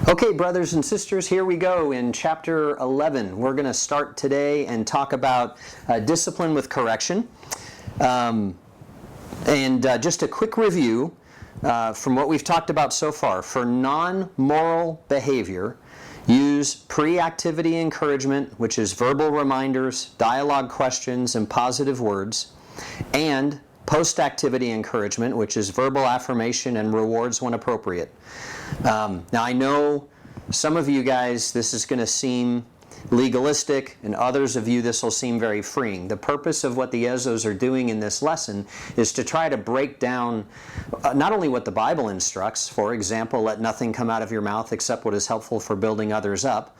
Okay, brothers and sisters, here we go in chapter 11. We're going to start today and talk about discipline with correction. Just a quick review from what we've talked about so far. For non-moral behavior, use pre-activity encouragement, which is verbal reminders, dialogue questions, and positive words, and post-activity encouragement, which is verbal affirmation and rewards when appropriate. Now I know some of you guys, this is going to seem legalistic, and others of you this will seem very freeing. The purpose of what the Ezos are doing in this lesson is to try to break down not only what the Bible instructs, for example, let nothing come out of your mouth except what is helpful for building others up,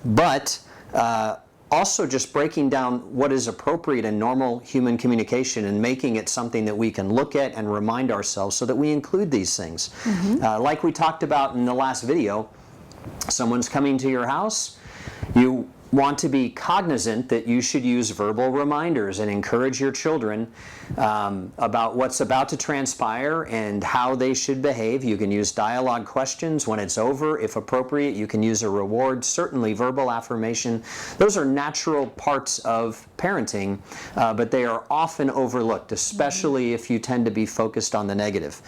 but also just breaking down what is appropriate in normal human communication and making it something that we can look at and remind ourselves so that we include these things. Like we talked about in the last video, someone's coming to your house, you want to be cognizant that you should use verbal reminders and encourage your children about what's about to transpire and how they should behave. You can use dialogue questions when it's over. If appropriate, you can use a reward, certainly verbal affirmation. Those are natural parts of parenting, but they are often overlooked, especially if you tend to be focused on the negative.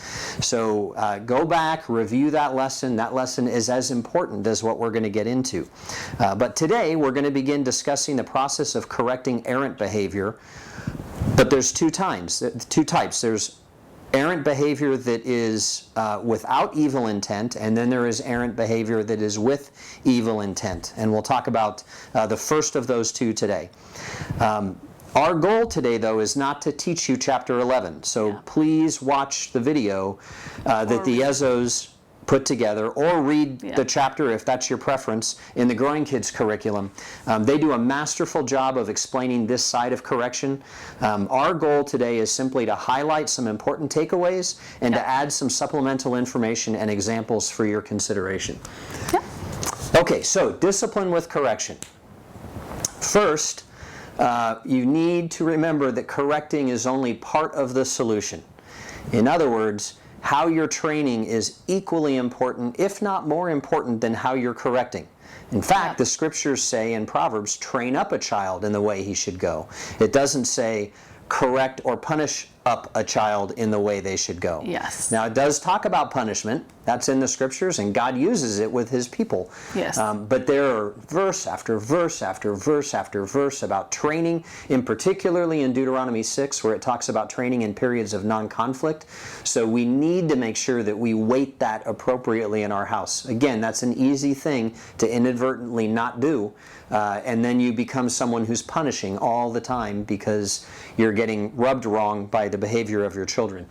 So go back, review that lesson. That lesson is as important as what we're going to get into. But today, we're going to begin discussing the process of correcting errant behavior. But there's two types. There's errant behavior that is without evil intent, and then there is errant behavior that is with evil intent. And we'll talk about the first of those two today. Our goal today, though, is not to teach you chapter 11. So please watch the video that the Ezos put together, or read the chapter if that's your preference in the Growing Kids curriculum. They do a masterful job of explaining this side of correction. Our goal today is simply to highlight some important takeaways and to add some supplemental information and examples for your consideration. Okay, so discipline with correction. First, you need to remember that correcting is only part of the solution. In other words, how you're training is equally important, if not more important, than how you're correcting. In fact, the scriptures say in Proverbs, train up a child in the way he should go. It doesn't say correct or punish up a child in the way they should go. Yes. Now, it does talk about punishment. That's in the scriptures, and God uses it with his people. Yes. But there are verse after verse after verse after verse about training, particularly in Deuteronomy 6, where it talks about training in periods of non-conflict. So we need to make sure that we weight that appropriately in our house. Again, that's an easy thing to inadvertently not do, and then you become someone who's punishing all the time because you're getting rubbed wrong by the behavior of your children.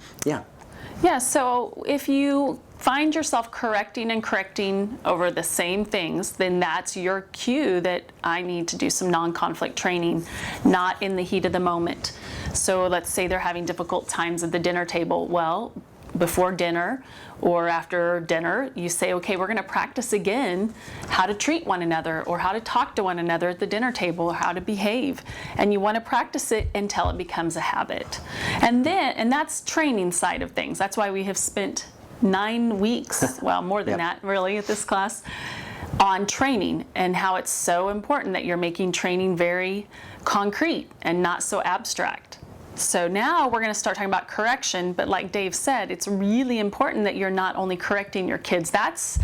Yeah, so if you find yourself correcting and correcting over the same things, then that's your cue that I need to do some non-conflict training, not in the heat of the moment. So let's say they're having difficult times at the dinner table. Well, before dinner or after dinner, you say, okay, we're going to practice again how to treat one another, or how to talk to one another at the dinner table, or how to behave. And you want to practice it until it becomes a habit. And that's training side of things. That's why we have spent 9 weeks, well, more than that really at this class, on training, and how it's so important that you're making training very concrete and not so abstract. So now we're going to start talking about correction, but like Dave said, it's really important that you're not only correcting your kids. That's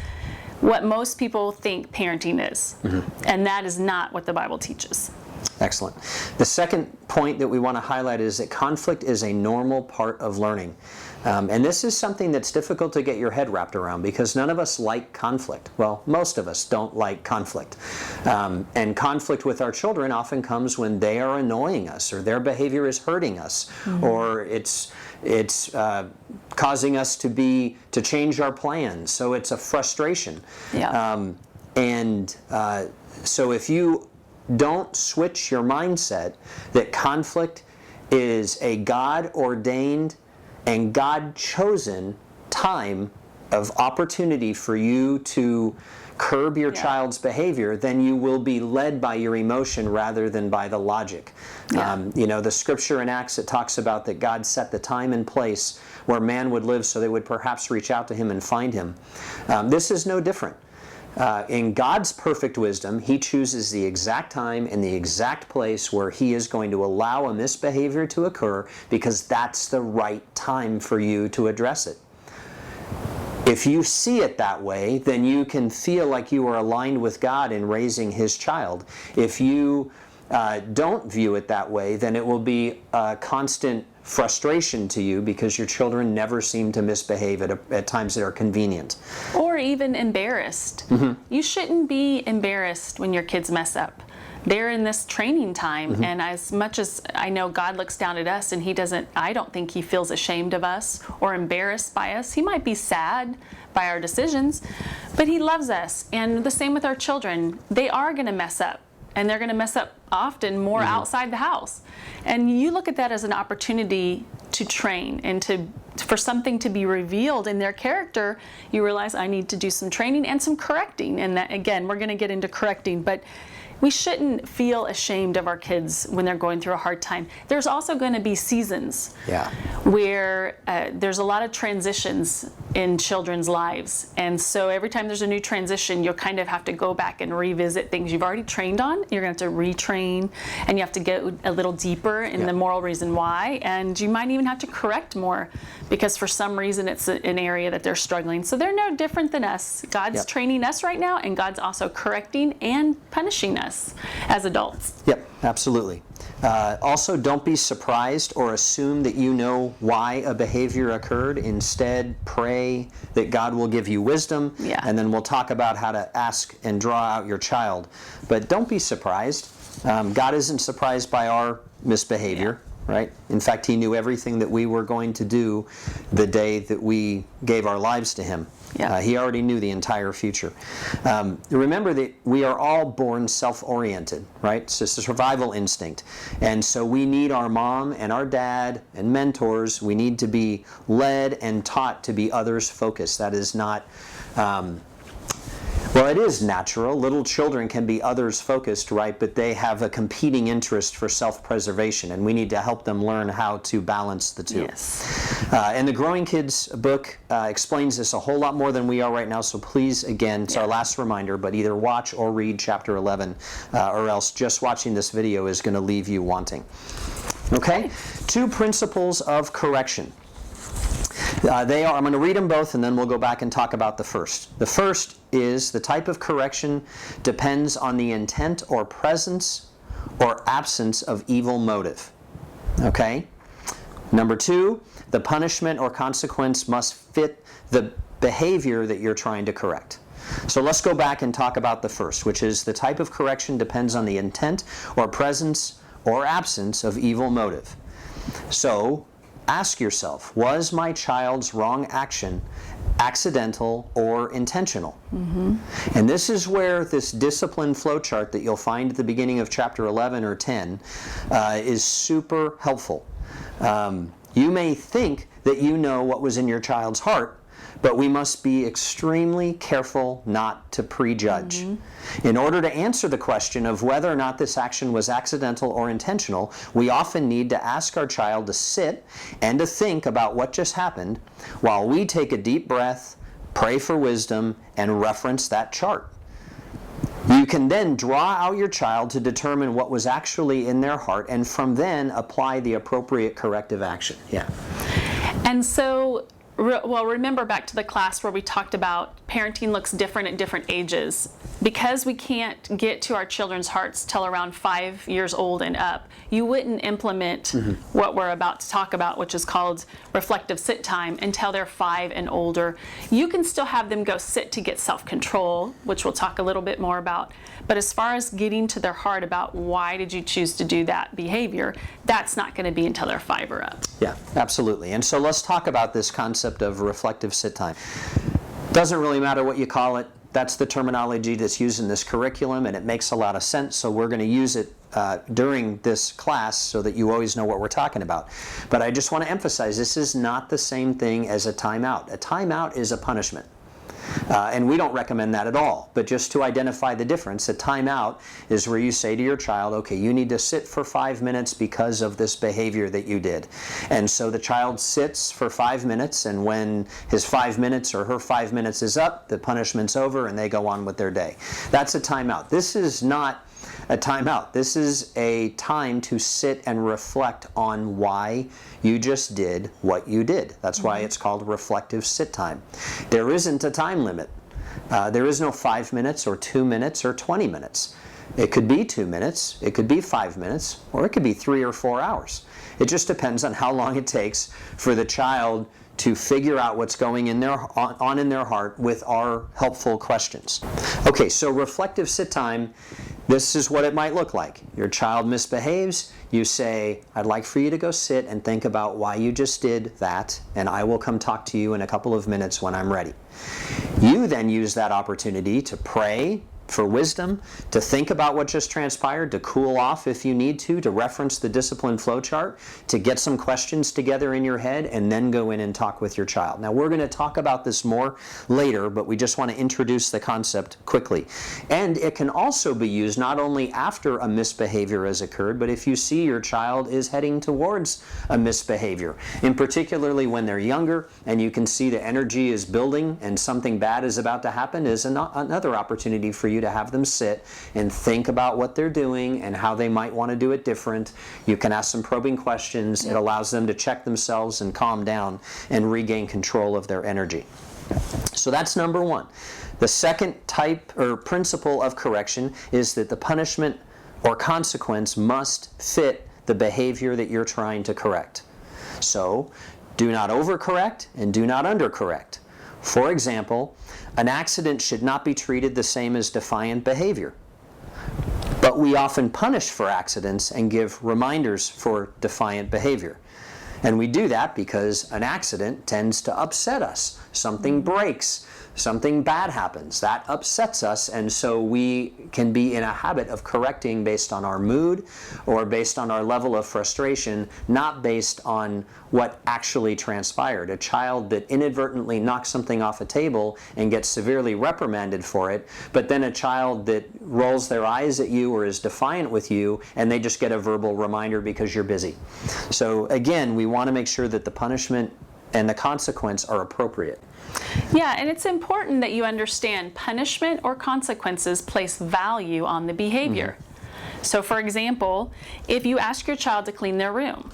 what most people think parenting is, and that is not what the Bible teaches. Excellent. The second point that we want to highlight is that conflict is a normal part of learning. And this is something that's difficult to get your head wrapped around because none of us like conflict. Well, most of us don't like conflict. And conflict with our children often comes when they are annoying us, or their behavior is hurting us, or it's causing us to change our plans. So it's a frustration. So if you don't switch your mindset that conflict is a God-ordained and God-chosen time of opportunity for you to curb your child's behavior, then you will be led by your emotion rather than by the logic. The scripture in Acts, it talks about that God set the time and place where man would live so they would perhaps reach out to him and find him. This is no different. In God's perfect wisdom, he chooses the exact time and the exact place where he is going to allow a misbehavior to occur, because that's the right time for you to address it. If you see it that way, then you can feel like you are aligned with God in raising his child. If you don't view it that way, then it will be a constant frustration to you because your children never seem to misbehave at times that are convenient. Or even embarrassed. You shouldn't be embarrassed when your kids mess up. They're in this training time, and as much as I know God looks down at us and I don't think he feels ashamed of us or embarrassed by us. He might be sad by our decisions, but he loves us. And the same with our children. They are going to mess up, and they're going to mess up often more outside the house. And you look at that as an opportunity to train and for something to be revealed in their character. You realize, I need to do some training and some correcting. And that, again, we're going to get into correcting, but we shouldn't feel ashamed of our kids when they're going through a hard time. There's also going to be seasons where there's a lot of transitions in children's lives. And so every time there's a new transition, you'll kind of have to go back and revisit things you've already trained on. You're going to have to retrain, and you have to get a little deeper in the moral reason why. And you might even have to correct more because for some reason it's an area that they're struggling. So they're no different than us. God's training us right now, and God's also correcting and punishing us as adults. Yep, absolutely. Also, don't be surprised or assume that you know why a behavior occurred. Instead, pray that God will give you wisdom, and then we'll talk about how to ask and draw out your child. But don't be surprised. God isn't surprised by our misbehavior. Right? In fact, he knew everything that we were going to do the day that we gave our lives to him. He already knew the entire future. Remember that we are all born self-oriented, right? It's just a survival instinct. And so we need our mom and our dad and mentors. We need to be led and taught to be others-focused. That is not... Well, it is natural. Little children can be others-focused, right? But they have a competing interest for self-preservation, and we need to help them learn how to balance the two. And the Growing Kids book explains this a whole lot more than we are right now, so please, again, it's our last reminder, but either watch or read chapter 11, or else just watching this video is going to leave you wanting. Okay? 2 principles of correction. I'm going to read them both, and then we'll go back and talk about the first. The first is the type of correction depends on the intent or presence or absence of evil motive. Okay? Number 2, the punishment or consequence must fit the behavior that you're trying to correct. So let's go back and talk about the first, which is the type of correction depends on the intent or presence or absence of evil motive. So, ask yourself, was my child's wrong action accidental or intentional? And this is where this discipline flowchart that you'll find at the beginning of chapter 11 or 10 is super helpful. You may think that you know what was in your child's heart, but we must be extremely careful not to prejudge. In order to answer the question of whether or not this action was accidental or intentional, we often need to ask our child to sit and to think about what just happened while we take a deep breath, pray for wisdom, and reference that chart. You can then draw out your child to determine what was actually in their heart, and from then apply the appropriate corrective action. And so, well, remember back to the class where we talked about parenting looks different at different ages. Because we can't get to our children's hearts till around 5 years old and up, you wouldn't implement what we're about to talk about, which is called reflective sit time, until they're 5 and older. You can still have them go sit to get self-control, which we'll talk a little bit more about. But as far as getting to their heart about why did you choose to do that behavior, that's not going to be until they're 5 or up. Yeah, absolutely. And so let's talk about this concept of reflective sit time. Doesn't really matter what you call it. That's the terminology that's used in this curriculum, and it makes a lot of sense, so we're going to use it during this class so that you always know what we're talking about. But I just want to emphasize, this is not the same thing as a timeout. A timeout is a punishment. And we don't recommend that at all. But just to identify the difference, a timeout is where you say to your child, okay, you need to sit for 5 minutes because of this behavior that you did. And so the child sits for 5 minutes, and when his 5 minutes or her 5 minutes is up, the punishment's over and they go on with their day. That's a timeout. This is not a timeout. This is a time to sit and reflect on why you just did what you did. That's why it's called reflective sit time. There isn't a time limit. There is no 5 minutes or 2 minutes or 20 minutes. It could be 2 minutes, it could be 5 minutes, or it could be 3 or 4 hours. It just depends on how long it takes for the child to figure out what's going in their heart with our helpful questions. Okay, so reflective sit time, this is what it might look like. Your child misbehaves, you say, I'd like for you to go sit and think about why you just did that, and I will come talk to you in a couple of minutes when I'm ready. You then use that opportunity to pray for wisdom, to think about what just transpired, to cool off if you need to reference the discipline flow chart, to get some questions together in your head, and then go in and talk with your child. Now, we're going to talk about this more later, but we just want to introduce the concept quickly. And it can also be used not only after a misbehavior has occurred, but if you see your child is heading towards a misbehavior, and particularly when they're younger and you can see the energy is building and something bad is about to happen, is another opportunity for you to have them sit and think about what they're doing and how they might want to do it different. You can ask some probing questions. It allows them to check themselves and calm down and regain control of their energy. So that's number one. The second type or principle of correction is that the punishment or consequence must fit the behavior that you're trying to correct. So do not overcorrect and do not undercorrect. For example, an accident should not be treated the same as defiant behavior. But we often punish for accidents and give reminders for defiant behavior. And we do that because an accident tends to upset us. Something breaks, something bad happens. That upsets us, and so we can be in a habit of correcting based on our mood or based on our level of frustration, not based on what actually transpired. A child that inadvertently knocks something off a table and gets severely reprimanded for it, but then a child that rolls their eyes at you or is defiant with you and they just get a verbal reminder because you're busy. So again, we want to make sure that the punishment and the consequence are appropriate. Yeah, and it's important that you understand punishment or consequences place value on the behavior. So for example, if you ask your child to clean their room,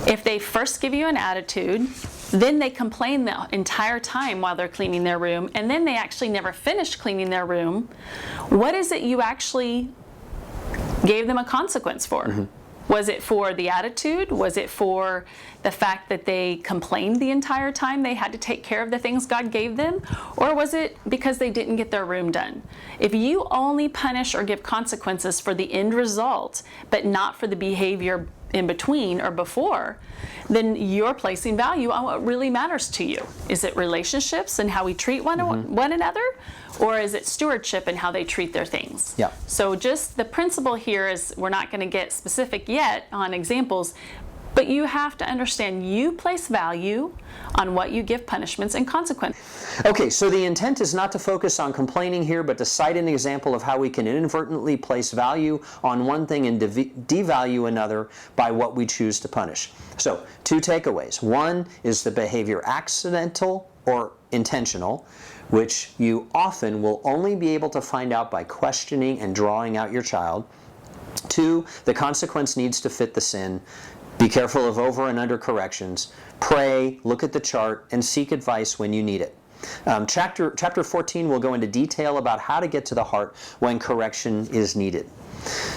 if they first give you an attitude, then they complain the entire time while they're cleaning their room, and then they actually never finish cleaning their room, what is it you actually gave them a consequence for? Was it for the attitude? Was it for the fact that they complained the entire time they had to take care of the things God gave them? Or was it because they didn't get their room done? If you only punish or give consequences for the end result, but not for the behavior in between or before, then you're placing value on what really matters to you. Is it relationships and how we treat one another? Or is it stewardship and how they treat their things? Yeah. So just the principle here is, we're not going to get specific yet on examples, but you have to understand you place value on what you give punishments and consequences. Okay, so the intent is not to focus on complaining here, but to cite an example of how we can inadvertently place value on one thing and devalue another by what we choose to punish. So, two takeaways. One is the behavior accidental or intentional, which you often will only be able to find out by questioning and drawing out your child. Two, the consequence needs to fit the sin. Be careful of over and under corrections. Pray, look at the chart, and seek advice when you need it. Chapter 14 will go into detail about how to get to the heart when correction is needed.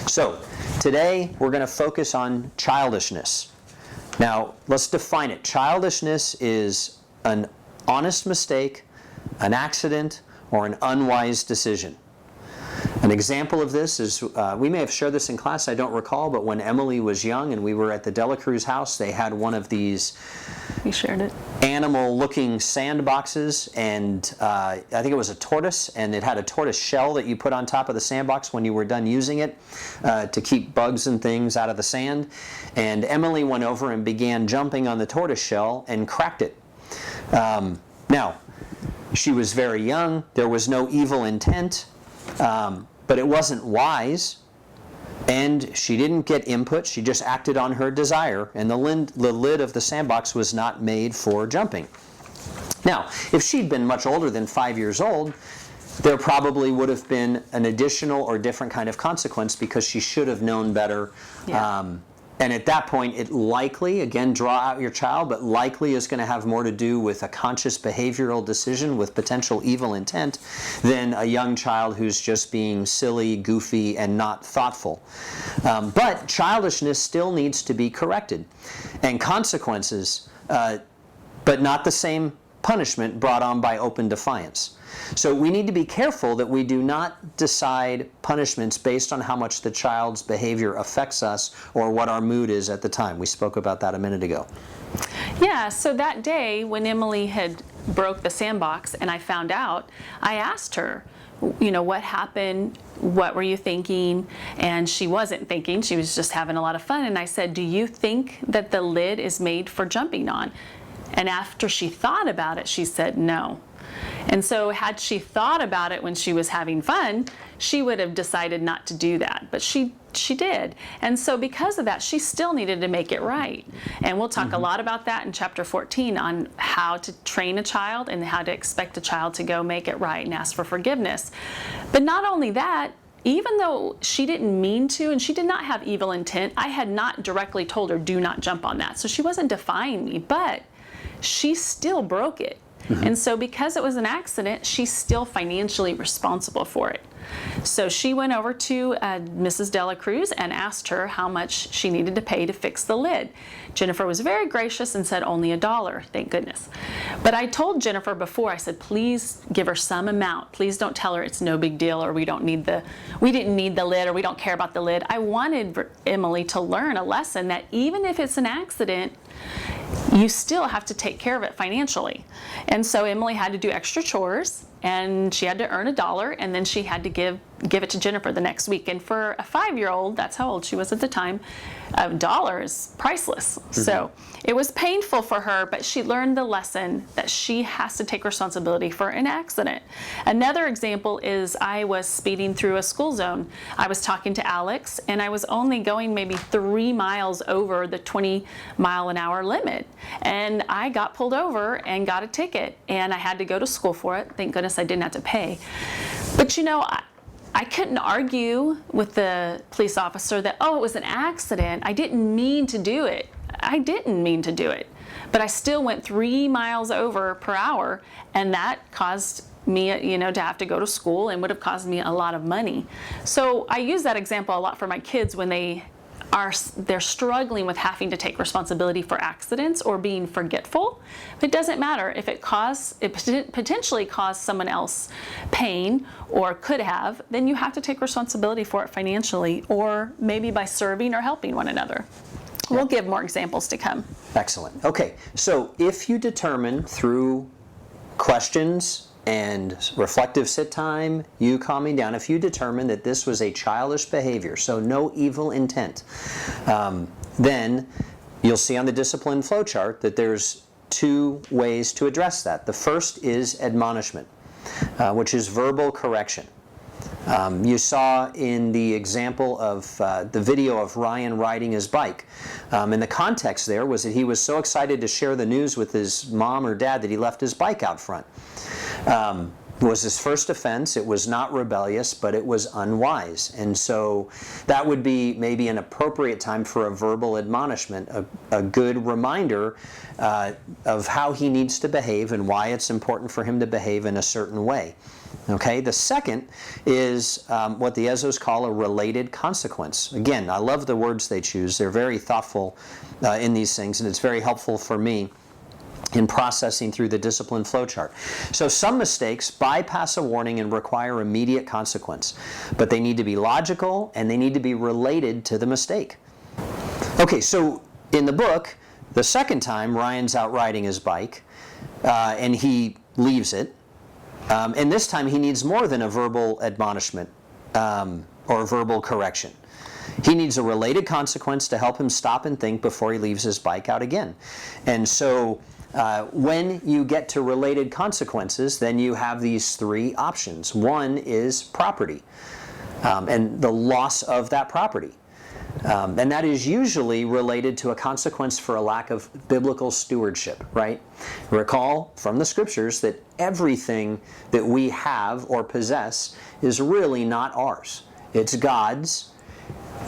So, today we're going to focus on childishness. Now, let's define it. Childishness is an honest mistake, an accident, or an unwise decision. An example of this is, we may have shared this in class, I don't recall, but when Emily was young and we were at the Dela Cruz house, they had one of these You shared it. animal-looking sandboxes, and I think it was a tortoise, and it had a tortoise shell that you put on top of the sandbox when you were done using it to keep bugs and things out of the sand. And Emily went over and began jumping on the tortoise shell and cracked it. Now, She was very young. There was no evil intent, but it wasn't wise. And she didn't get input. She just acted on her desire. And the lid of the sandbox was not made for jumping. Now, if she'd been much older than 5 years old, there probably would have been an additional or different kind of consequence because she should have known better. Yeah. And at that point, it likely, again, draw out your child, but likely is going to have more to do with a conscious behavioral decision with potential evil intent than a young child who's just being silly, goofy, and not thoughtful. But childishness still needs to be corrected. And consequences, but not the same punishment brought on by open defiance. So we need to be careful that we do not decide punishments based on how much the child's behavior affects us or what our mood is at the time. We spoke about that a minute ago. Yeah, so that day when Emily had broke the sandbox and I found out, I asked her, what happened? What were you thinking? And she wasn't thinking. She was just having a lot of fun. And I said, do you think that the lid is made for jumping on? And after she thought about it, she said no. And so had she thought about it when she was having fun, she would have decided not to do that. But she did. And so because of that, she still needed to make it right. And we'll talk a lot about that in chapter 14 on how to train a child and how to expect a child to go make it right and ask for forgiveness. But not only that, even though she didn't mean to and she did not have evil intent, I had not directly told her, do not jump on that. So she wasn't defying me, but she still broke it. And so because it was an accident, she's still financially responsible for it. So she went over to Mrs. Dela Cruz and asked her how much she needed to pay to fix the lid. Jennifer was very gracious and said only $1, thank goodness. But I told Jennifer before, I said, please give her some amount. Please don't tell her it's no big deal or we didn't need the lid or we don't care about the lid. I wanted Emily to learn a lesson that even if it's an accident, you still have to take care of it financially. And so Emily had to do extra chores and she had to earn $1 and then she had to give it to Jennifer the next week. And for a 5-year-old, that's how old she was at the time, $1 is priceless. So it was painful for her, but she learned the lesson that she has to take responsibility for an accident. Another example is I was speeding through a school zone. I was talking to Alex and I was only going maybe 3 miles over the 20-mile-an-hour limit. And I got pulled over and got a ticket and I had to go to school for it. Thank goodness I didn't have to pay. But I couldn't argue with the police officer that, it was an accident. I didn't mean to do it. I didn't mean to do it. But I still went 3 miles over per hour, and that caused me, to have to go to school and would have cost me a lot of money. So I use that example a lot for my kids when they're struggling with having to take responsibility for accidents or being forgetful. It doesn't matter if it potentially caused someone else pain or could have, then you have to take responsibility for it financially or maybe by serving or helping one another. We'll give more examples to come. Excellent. Okay, so if you determine through questions and reflective sit time, you calming down, if you determine that this was a childish behavior, so no evil intent, then you'll see on the discipline flow chart that there's 2 ways to address that. The first is admonishment, which is verbal correction. You saw in the example of the video of Ryan riding his bike. And the context there was that he was so excited to share the news with his mom or dad that he left his bike out front. It was his first offense. It was not rebellious, but it was unwise. And so that would be maybe an appropriate time for a verbal admonishment, a good reminder of how he needs to behave and why it's important for him to behave in a certain way. Okay, the second is what the Ezos call a related consequence. Again, I love the words they choose. They're very thoughtful in these things, and it's very helpful for me in processing through the discipline flowchart. So some mistakes bypass a warning and require immediate consequence, but they need to be logical and they need to be related to the mistake. Okay, so in the book, the second time Ryan's out riding his bike and he leaves it, and this time he needs more than a verbal admonishment or verbal correction. He needs a related consequence to help him stop and think before he leaves his bike out again. And so When you get to related consequences, then you have these three options. One is property, and the loss of that property. And that is usually related to a consequence for a lack of biblical stewardship, right? Recall from the scriptures that everything that we have or possess is really not ours. It's God's.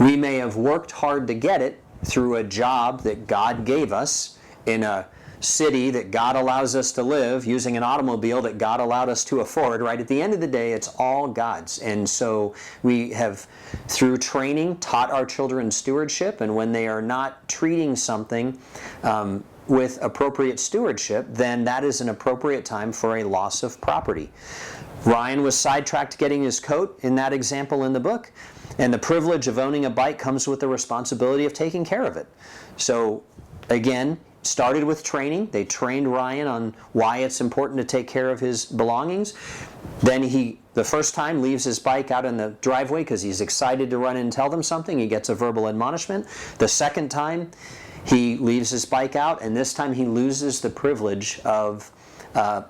We may have worked hard to get it through a job that God gave us in a city that God allows us to live, using an automobile that God allowed us to afford, right? At the end of the day, it's all God's. And so we have, through training, taught our children stewardship, and when they are not treating something with appropriate stewardship, then that is an appropriate time for a loss of property. Ryan was sidetracked getting his coat in that example in the book, and the privilege of owning a bike comes with the responsibility of taking care of it. So again, started with training. They trained Ryan on why it's important to take care of his belongings. Then he, the first time, leaves his bike out in the driveway because he's excited to run in and tell them something. He gets a verbal admonishment. The second time, he leaves his bike out, and this time he loses the privilege of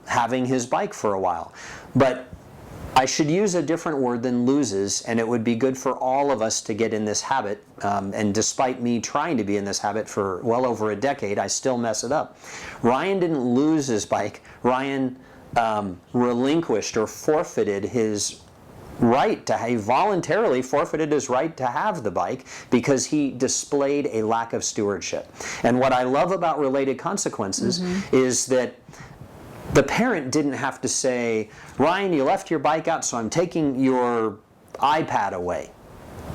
having his bike for a while. But I should use a different word than loses, and it would be good for all of us to get in this habit. And despite me trying to be in this habit for well over a decade, I still mess it up. Ryan didn't lose his bike. Ryan relinquished or forfeited his right to, he voluntarily forfeited his right to have the bike because he displayed a lack of stewardship. And what I love about related consequences is that the parent didn't have to say, Ryan, you left your bike out, so I'm taking your iPad away.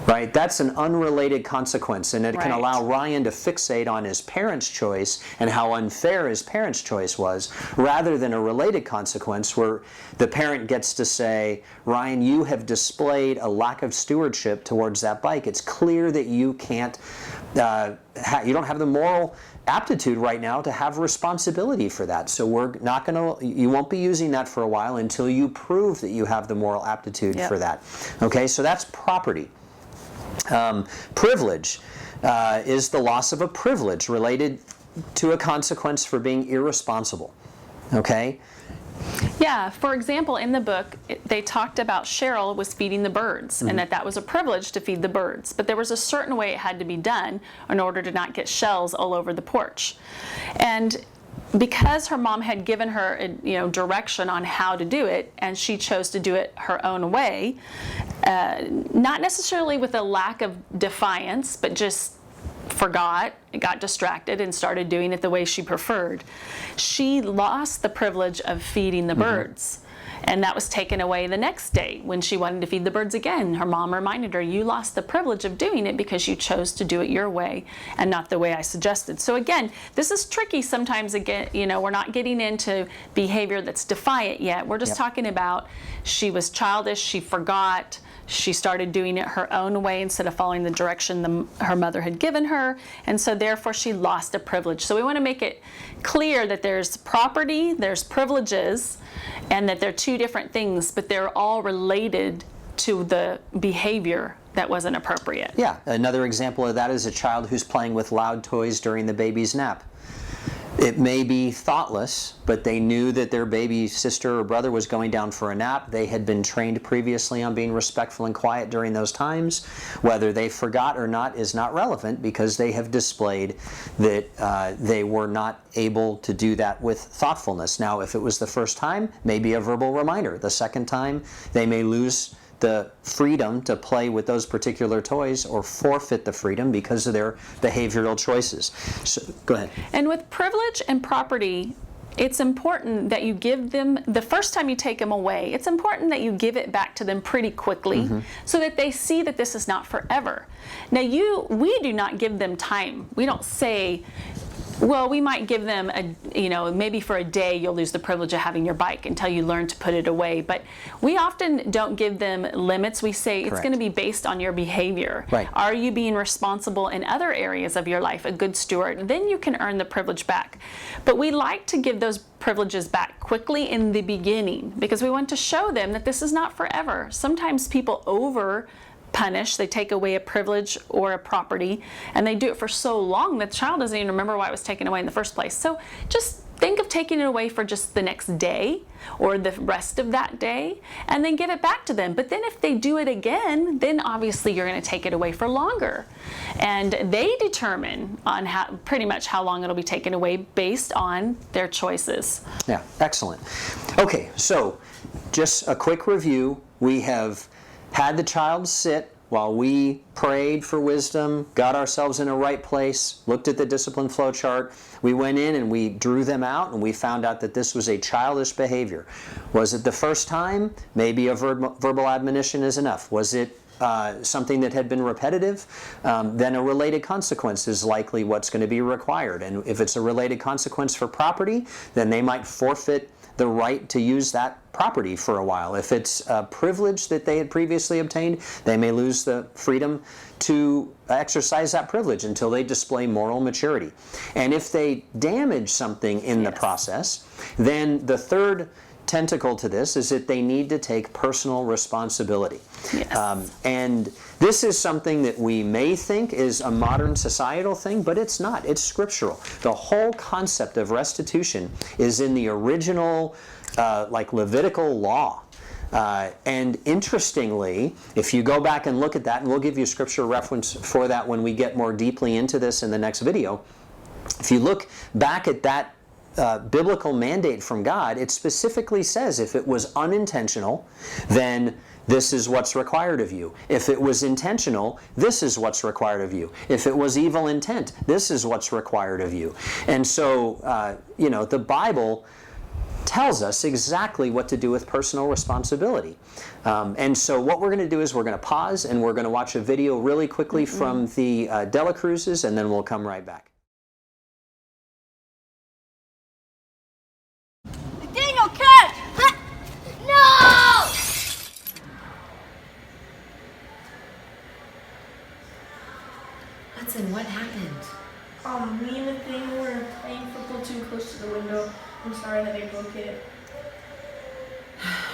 Right? That's an unrelated consequence, and it can allow Ryan to fixate on his parents' choice and how unfair his parents' choice was, rather than a related consequence where the parent gets to say, Ryan, you have displayed a lack of stewardship towards that bike. It's clear that you can't, you don't have the moral aptitude right now to have responsibility for that. So we're not going to, you won't be using that for a while until you prove that you have the moral aptitude for that. Okay, so that's property. Privilege is the loss of a privilege related to a consequence for being irresponsible. Okay? Yeah, for example, in the book, they talked about Cheryl was feeding the birds, and that was a privilege to feed the birds. But there was a certain way it had to be done in order to not get shells all over the porch. And because her mom had given her, direction on how to do it, and she chose to do it her own way, not necessarily with a lack of defiance, but just forgot, got distracted, and started doing it the way she preferred, she lost the privilege of feeding the birds. And that was taken away the next day when she wanted to feed the birds again. Her mom reminded her, you lost the privilege of doing it because you chose to do it your way and not the way I suggested. So again, this is tricky sometimes. Again, we're not getting into behavior that's defiant yet. We're just talking about she was childish, she forgot, she started doing it her own way instead of following the direction her mother had given her, and so therefore she lost a privilege. So we want to make it clear that there's property, there's privileges, and that they're two different things, but they're all related to the behavior that wasn't appropriate. Yeah, another example of that is a child who's playing with loud toys during the baby's nap. It may be thoughtless, but they knew that their baby sister or brother was going down for a nap. They had been trained previously on being respectful and quiet during those times. Whether they forgot or not is not relevant because they have displayed that they were not able to do that with thoughtfulness. Now, if it was the first time, maybe a verbal reminder. The second time, they may lose the freedom to play with those particular toys or forfeit the freedom because of their behavioral choices. So, go ahead. And with privilege and property, it's important that you give them, the first time you take them away, it's important that you give it back to them pretty quickly so that they see that this is not forever. Now we do not give them time. We don't say, well, we might give them maybe for a day you'll lose the privilege of having your bike until you learn to put it away. But we often don't give them limits. We say it's going to be based on your behavior. Right. Are you being responsible in other areas of your life, a good steward? Then you can earn the privilege back. But we like to give those privileges back quickly in the beginning because we want to show them that this is not forever. Sometimes people punish, they take away a privilege or a property, and they do it for so long that the child doesn't even remember why it was taken away in the first place. So just think of taking it away for just the next day or the rest of that day and then give it back to them. But then if they do it again, then obviously you're going to take it away for longer. And they determine on pretty much how long it'll be taken away based on their choices. Yeah, excellent. Okay, so just a quick review. We have had the child sit while we prayed for wisdom, got ourselves in a right place, looked at the discipline flow chart. We went in and we drew them out, and we found out that this was a childish behavior. Was it the first time? Maybe a verbal admonition is enough. Was it something that had been repetitive? Then a related consequence is likely what's going to be required. And if it's a related consequence for property, then they might forfeit the right to use that property for a while. If it's a privilege that they had previously obtained, they may lose the freedom to exercise that privilege until they display moral maturity. And if they damage something in the process, then the third tentacle to this is that they need to take personal responsibility. Yes. And this is something that we may think is a modern societal thing, but it's not. It's scriptural. The whole concept of restitution is in the original like Levitical law. And interestingly, if you go back and look at that, and we'll give you scripture reference for that when we get more deeply into this in the next video, if you look back at that biblical mandate from God, it specifically says if it was unintentional, then this is what's required of you. If it was intentional, this is what's required of you. If it was evil intent, this is what's required of you. And so, the Bible tells us exactly what to do with personal responsibility. And so what we're going to do is we're going to pause and we're going to watch a video really quickly from the Dela Cruzes, and then we'll come right back. Daniel, catch! No! Hudson, what happened? Me and the thing were playing football too close to the window. I'm sorry that I broke it.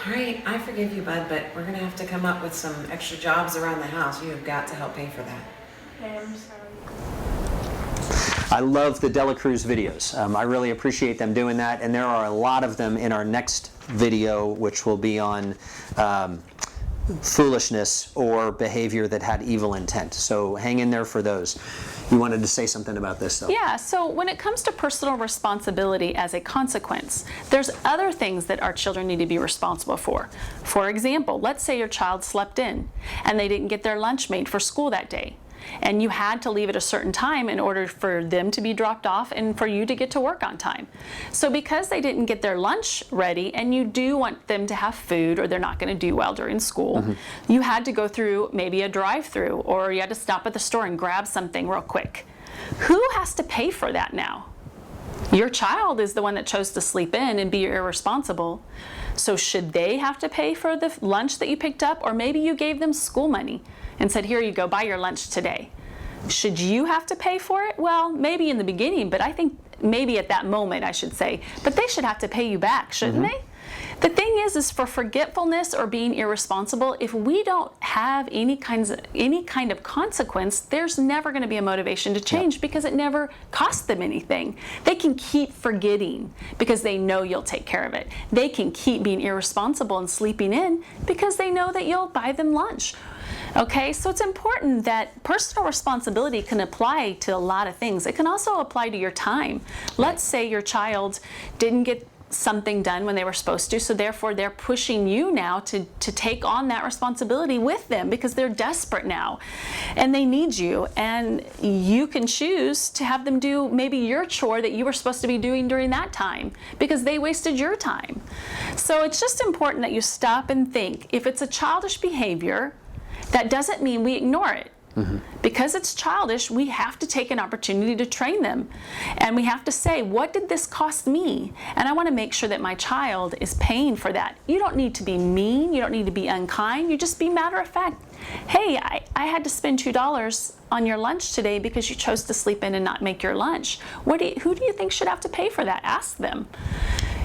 All right, I forgive you, bud, but we're gonna have to come up with some extra jobs around the house. You have got to help pay for that. Okay, I'm sorry. I love the Dela Cruz videos. I really appreciate them doing that, and there are a lot of them in our next video, which will be on foolishness or behavior that had evil intent. So hang in there for those. You wanted to say something about this, though. Yeah, so when it comes to personal responsibility as a consequence, there's other things that our children need to be responsible for. For example, let's say your child slept in and they didn't get their lunch made for school that day, and you had to leave at a certain time in order for them to be dropped off and for you to get to work on time. So because they didn't get their lunch ready, and you do want them to have food or they're not going to do well during school, you had to go through maybe a drive-through, or you had to stop at the store and grab something real quick. Who has to pay for that now? Your child is the one that chose to sleep in and be irresponsible. So should they have to pay for the lunch that you picked up? Or maybe you gave them school money and said, here you go, buy your lunch today. Should you have to pay for it? Well, maybe in the beginning, but I think maybe at that moment I should say, but they should have to pay you back, shouldn't they? The thing is for forgetfulness or being irresponsible, if we don't have any kind of consequence, there's never going to be a motivation to change because it never costs them anything. They can keep forgetting because they know you'll take care of it. They can keep being irresponsible and sleeping in because they know that you'll buy them lunch. Okay, so it's important that personal responsibility can apply to a lot of things. It can also apply to your time. Let's say your child didn't get something done when they were supposed to, so therefore they're pushing you now to take on that responsibility with them because they're desperate now and they need you, and you can choose to have them do maybe your chore that you were supposed to be doing during that time because they wasted your time. So it's just important that you stop and think. If it's a childish behavior, that doesn't mean we ignore it. Because it's childish, we have to take an opportunity to train them. And we have to say, what did this cost me? And I want to make sure that my child is paying for that. You don't need to be mean. You don't need to be unkind. You just be matter of fact. Hey, I had to spend $2 on your lunch today because you chose to sleep in and not make your lunch. Who do you think should have to pay for that? Ask them.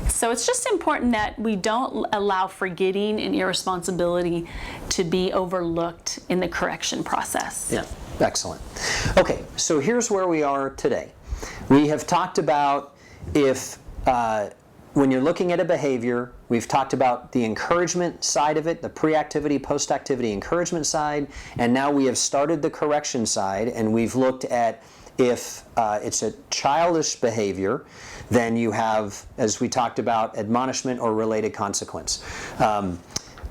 So it's just important that we don't allow forgetting and irresponsibility to be overlooked in the correction process. Yeah, excellent. Okay, so here's where we are today. We have talked about if when you're looking at a behavior, we've talked about the encouragement side of it, the pre-activity, post-activity encouragement side, and now we have started the correction side, and we've looked at if it's a childish behavior, then you have, as we talked about, admonishment or related consequence.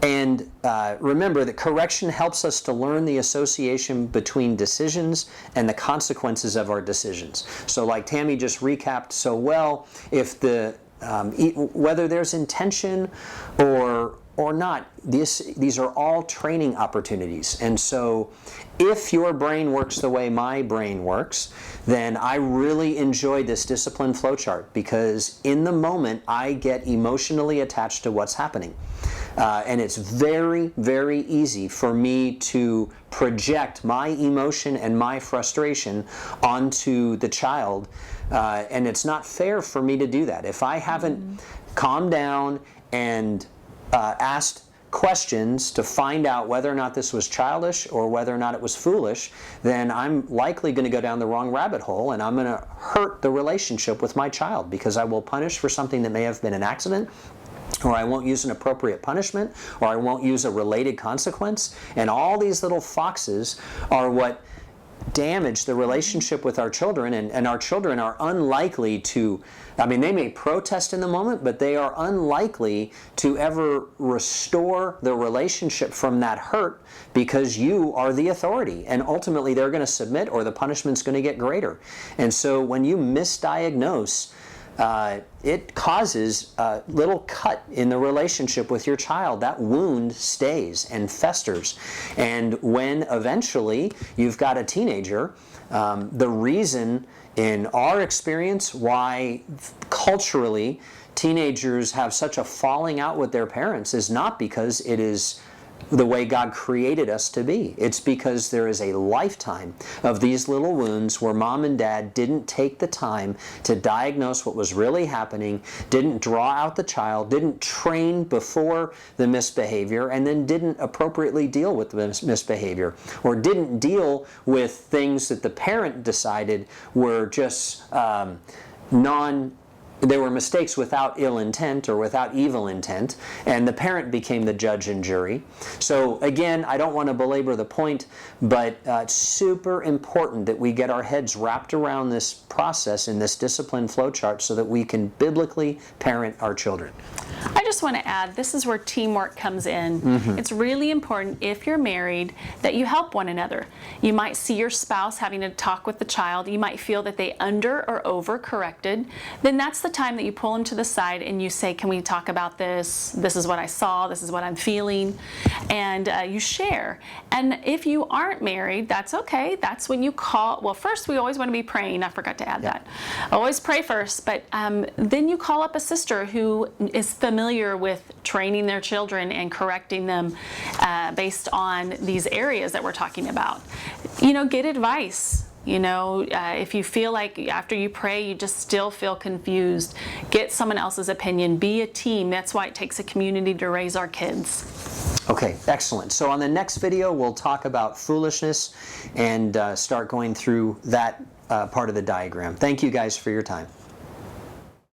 Remember that correction helps us to learn the association between decisions and the consequences of our decisions. So like Tammy just recapped so well, if the whether there's intention or not, these are all training opportunities. And so if your brain works the way my brain works, then I really enjoy this discipline flowchart, because in the moment I get emotionally attached to what's happening. And it's very, very easy for me to project my emotion and my frustration onto the child. And it's not fair for me to do that. If I haven't calmed down and asked questions to find out whether or not this was childish or whether or not it was foolish, then I'm likely going to go down the wrong rabbit hole, and I'm going to hurt the relationship with my child, because I will punish for something that may have been an accident, or I won't use an appropriate punishment, or I won't use a related consequence. And all these little foxes are what damage the relationship with our children, and our children are unlikely to, I mean, they may protest in the moment, but they are unlikely to ever restore the relationship from that hurt, because you are the authority, and ultimately they're going to submit, or the punishment's going to get greater. And so when you misdiagnose, it causes a little cut in the relationship with your child. That wound stays and festers. And when eventually you've got a teenager, the reason in our experience why culturally teenagers have such a falling out with their parents is not because it is the way God created us to be. It's because there is a lifetime of these little wounds where mom and dad didn't take the time to diagnose what was really happening, didn't draw out the child, didn't train before the misbehavior, and then didn't appropriately deal with the misbehavior, or didn't deal with things that the parent decided were just there were mistakes without ill intent or without evil intent, and the parent became the judge and jury. So again, I don't want to belabor the point, but it's super important that we get our heads wrapped around this process in this discipline flowchart so that we can biblically parent our children. I just want to add, this is where teamwork comes in. It's really important, if you're married, that you help one another. You might see your spouse having to talk with the child. You might feel that they under or over corrected. Then that's the time that you pull them to the side and you say, can we talk about this? This is what I saw. This is what I'm feeling. And you share. And if you aren't married, that's okay. That's when you call. Well, first, we always want to be praying. I forgot to add that. Always pray first. But then you call up a sister who is familiar with training their children and correcting them based on these areas that we're talking about. You know, get advice. You know, if you feel like after you pray you just still feel confused, get someone else's opinion. Be a team. That's why it takes a community to raise our kids. Okay, excellent. So on the next video we'll talk about foolishness and start going through that part of the diagram. Thank you guys for your time.